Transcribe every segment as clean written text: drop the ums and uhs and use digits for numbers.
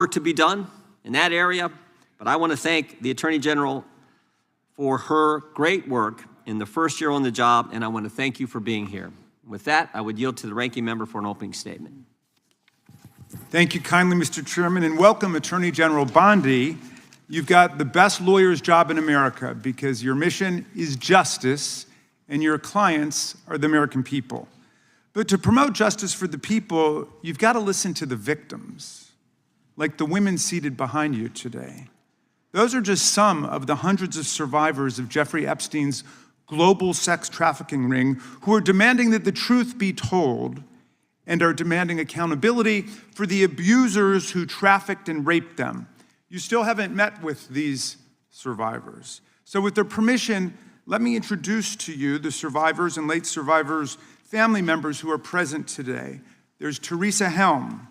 work to be done in that area, but I want to thank the Attorney General for her great work in the first year on the job, and I want to thank you for being here. With that, I would yield to the ranking member for an opening statement. Thank you kindly, Mr. Chairman, and welcome Attorney General Bondi. You've got the best lawyer's job in America because your mission is justice and your clients are the American people. But to promote justice for the people, you've got to listen to the victims, like the women seated behind you today. Those are just some of the hundreds of survivors of Jeffrey Epstein's global sex trafficking ring who are demanding that the truth be told and are demanding accountability for the abusers who trafficked and raped them. You still haven't met with these survivors. So with their permission, let me introduce to you the survivors and late survivors' family members who are present today. There's Teresa Helm,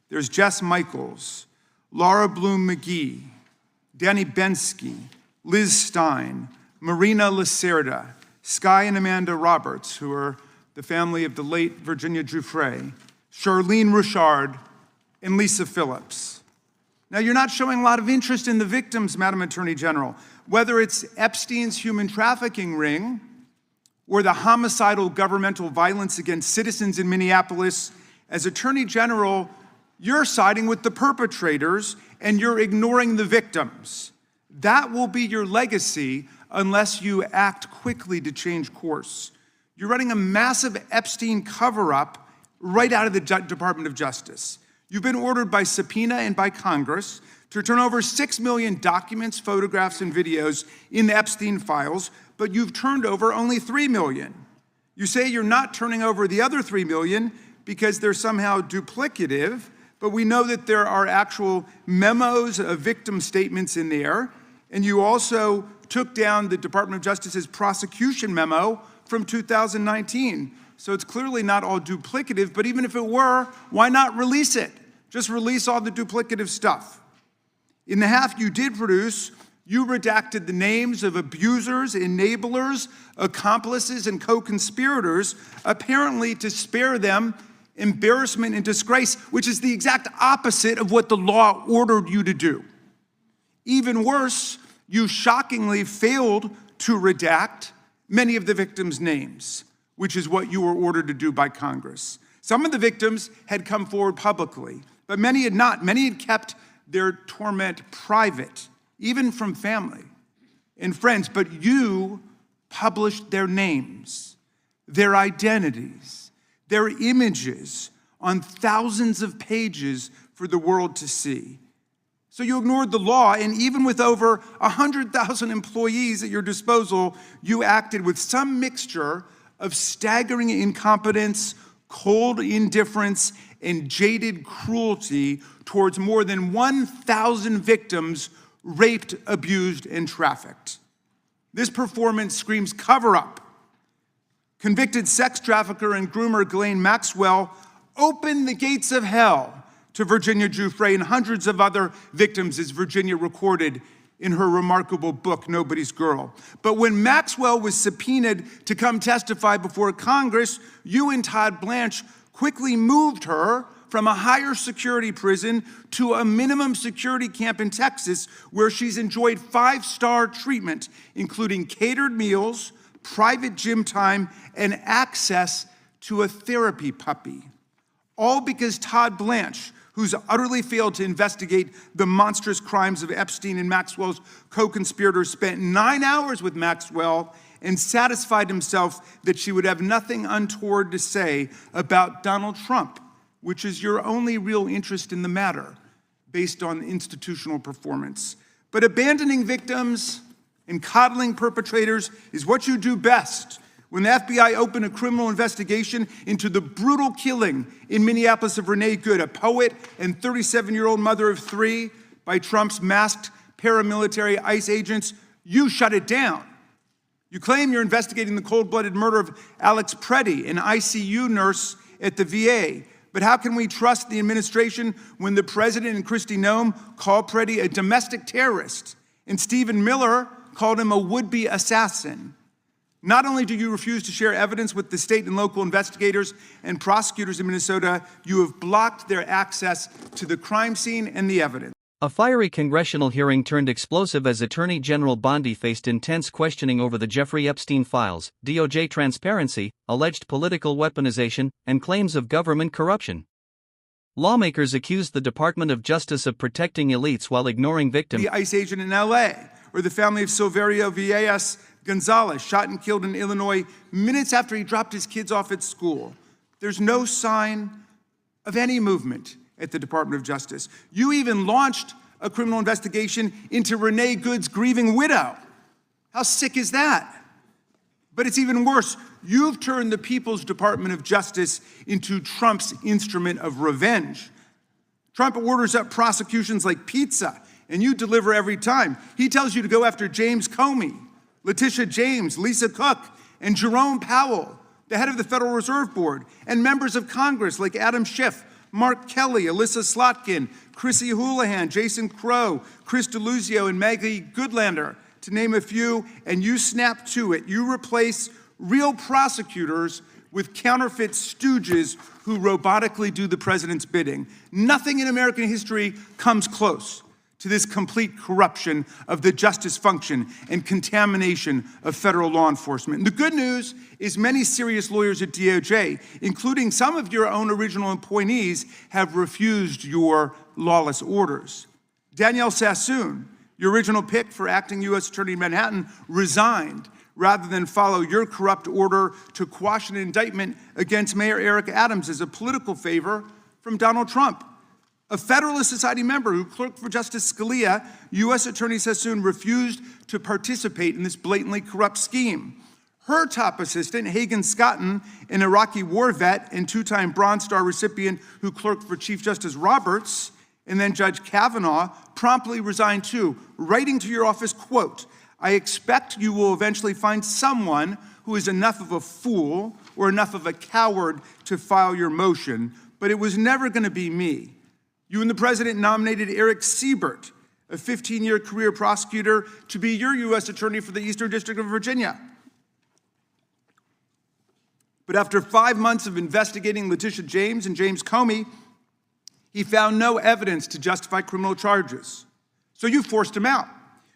there's Jess Michaels, Laura Bloom McGee, Danny Bensky, Liz Stein, Marina Lacerda, Sky and Amanda Roberts, who are the family of the late Virginia Giuffre, Charlene Richard, and Lisa Phillips. Now, you're not showing a lot of interest in the victims, Madam Attorney General, whether it's Epstein's human trafficking ring or the homicidal governmental violence against citizens in Minneapolis. As Attorney General, you're siding with the perpetrators and you're ignoring the victims. That will be your legacy unless you act quickly to change course. You're running a massive Epstein cover-up right out of the Department of Justice. You've been ordered by subpoena and by Congress to turn over 6 million documents, photographs, and videos in the Epstein files, but you've turned over only 3 million. You say you're not turning over the other 3 million because they're somehow duplicative, but we know that there are actual memos of victim statements in there, and you also took down the Department of Justice's prosecution memo from 2019. So it's clearly not all duplicative, but even if it were, why not release it? Just release all the duplicative stuff. In the half you did produce, you redacted the names of abusers, enablers, accomplices, and co-conspirators, apparently to spare them embarrassment and disgrace, which is the exact opposite of what the law ordered you to do. Even worse, you shockingly failed to redact many of the victims' names, which is what you were ordered to do by Congress. Some of the victims had come forward publicly, but many had not. Many had kept their torment private, even from family and friends, but you published their names, their identities, their images on thousands of pages for the world to see. So you ignored the law, and even with over 100,000 employees at your disposal, you acted with some mixture of staggering incompetence, cold indifference, and jaded cruelty towards more than 1,000 victims raped, abused, and trafficked. This performance screams cover-up. Convicted sex trafficker and groomer Ghislaine Maxwell opened the gates of hell to Virginia Giuffre and hundreds of other victims, as Virginia recorded in her remarkable book, Nobody's Girl. But when Maxwell was subpoenaed to come testify before Congress, you and Todd Blanche quickly moved her from a higher security prison to a minimum security camp in Texas, where she's enjoyed 5-star treatment, including catered meals, private gym time, and access to a therapy puppy. All because Todd Blanche, who's utterly failed to investigate the monstrous crimes of Epstein and Maxwell's co-conspirators, spent 9 hours with Maxwell and satisfied himself that she would have nothing untoward to say about Donald Trump, which is your only real interest in the matter, based on institutional performance. But abandoning victims and coddling perpetrators is what you do best. When the FBI opened a criminal investigation into the brutal killing in Minneapolis of Renee Good, a poet and 37-year-old mother of 3, by Trump's masked paramilitary ICE agents, you shut it down. You claim you're investigating the cold-blooded murder of Alex Preddy, an ICU nurse at the VA. But how can we trust the administration when the president and Kristi Noem called Preddy a domestic terrorist and Stephen Miller called him a would-be assassin? Not only do you refuse to share evidence with the state and local investigators and prosecutors in Minnesota, you have blocked their access to the crime scene and the evidence. A fiery congressional hearing turned explosive as Attorney General Bondi faced intense questioning over the Jeffrey Epstein files, DOJ transparency, alleged political weaponization, and claims of government corruption. Lawmakers accused the Department of Justice of protecting elites while ignoring victims. The ICE agent in LA, or the family of Silverio Villegas Gonzalez, shot and killed in Illinois minutes after he dropped his kids off at school. There's no sign of any movement at the Department of Justice. You even launched a criminal investigation into Renee Good's grieving widow. How sick is that? But it's even worse. You've turned the People's Department of Justice into Trump's instrument of revenge. Trump orders up prosecutions like pizza, and you deliver every time. He tells you to go after James Comey, Letitia James, Lisa Cook, and Jerome Powell, the head of the Federal Reserve Board, and members of Congress like Adam Schiff, Mark Kelly, Alyssa Slotkin, Chrissy Houlihan, Jason Crow, Chris DeLuzio, and Maggie Goodlander, to name a few, and you snap to it. You replace real prosecutors with counterfeit stooges who robotically do the president's bidding. Nothing in American history comes close to this complete corruption of the justice function and contamination of federal law enforcement. And the good news is many serious lawyers at DOJ, including some of your own original appointees, have refused your lawless orders. Danielle Sassoon, your original pick for acting U.S. Attorney in Manhattan, resigned rather than follow your corrupt order to quash an indictment against Mayor Eric Adams as a political favor from Donald Trump. A Federalist Society member who clerked for Justice Scalia, U.S. Attorney Sassoon refused to participate in this blatantly corrupt scheme. Her top assistant, Hagan Scotton, an Iraqi war vet and two-time Bronze Star recipient who clerked for Chief Justice Roberts, and then Judge Kavanaugh, promptly resigned too, writing to your office, quote, "I expect you will eventually find someone who is enough of a fool or enough of a coward to file your motion, but it was never going to be me." You and the president nominated Eric Siebert, a 15-year career prosecutor, to be your U.S. attorney for the Eastern District of Virginia. But after 5 months of investigating Letitia James and James Comey, he found no evidence to justify criminal charges. So you forced him out.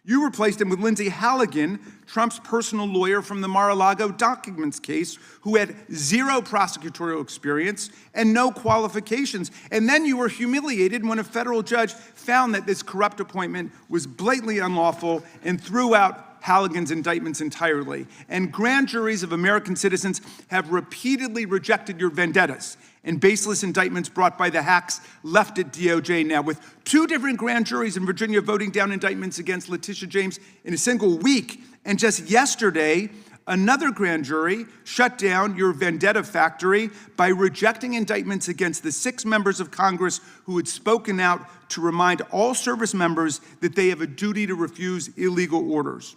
You replaced him with Lindsay Halligan, Trump's personal lawyer from the Mar-a-Lago documents case, who had zero prosecutorial experience and no qualifications. And then you were humiliated when a federal judge found that this corrupt appointment was blatantly unlawful and threw out Halligan's indictments entirely. And grand juries of American citizens have repeatedly rejected your vendettas and baseless indictments brought by the hacks left at DOJ now, with 2 different grand juries in Virginia voting down indictments against Letitia James in a single week. And just yesterday, another grand jury shut down your vendetta factory by rejecting indictments against the 6 members of Congress who had spoken out to remind all service members that they have a duty to refuse illegal orders.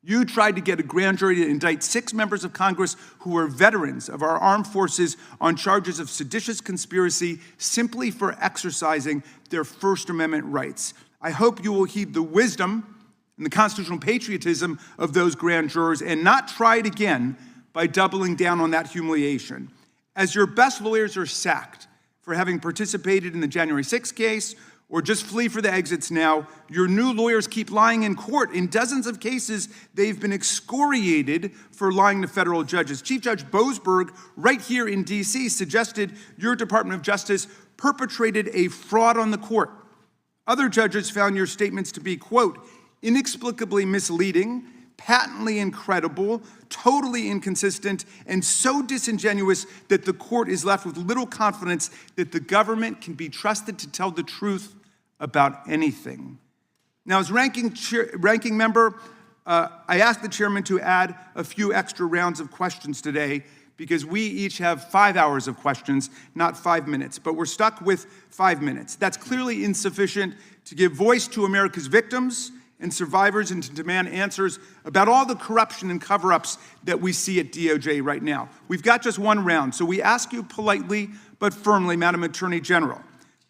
You tried to get a grand jury to indict 6 members of Congress who are veterans of our armed forces on charges of seditious conspiracy simply for exercising their First Amendment rights. I hope you will heed the wisdom and the constitutional patriotism of those grand jurors and not try it again by doubling down on that humiliation. As your best lawyers are sacked for having participated in the January 6th case, or just flee for the exits now, your new lawyers keep lying in court. In dozens of cases, they've been excoriated for lying to federal judges. Chief Judge Boasberg, right here in D.C., suggested your Department of Justice perpetrated a fraud on the court. Other judges found your statements to be, quote, inexplicably misleading, patently incredible, totally inconsistent, and so disingenuous that the court is left with little confidence that the government can be trusted to tell the truth about anything. Now, as ranking member, I asked the chairman to add a few extra rounds of questions today because we each have 5 hours of questions, not 5 minutes, but we're stuck with 5 minutes. That's clearly insufficient to give voice to America's victims and survivors and to demand answers about all the corruption and cover-ups that we see at DOJ right now. We've got just 1 round, so we ask you politely but firmly, Madam Attorney General,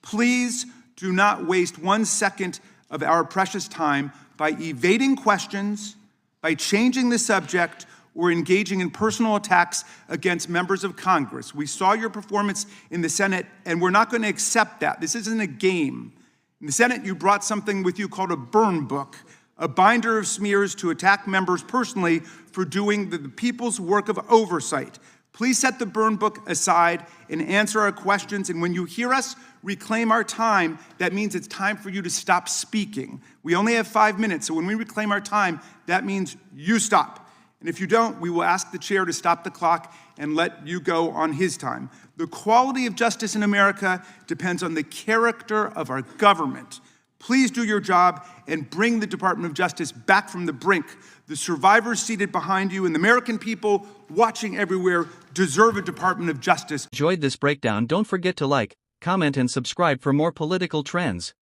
please do not waste 1 second of our precious time by evading questions, by changing the subject, or engaging in personal attacks against members of Congress. We saw your performance in the Senate, and we're not going to accept that. This isn't a game. In the Senate, you brought something with you called a burn book, a binder of smears to attack members personally for doing the people's work of oversight. Please set the burn book aside and answer our questions. And when you hear us reclaim our time, that means it's time for you to stop speaking. We only have 5 minutes, so when we reclaim our time, that means you stop. And if you don't, we will ask the chair to stop the clock and let you go on his time. The quality of justice in America depends on the character of our government. Please do your job and bring the Department of Justice back from the brink. The survivors seated behind you and the American people watching everywhere deserve a Department of Justice. Enjoyed this breakdown? Don't forget to like, comment and subscribe for more political trends.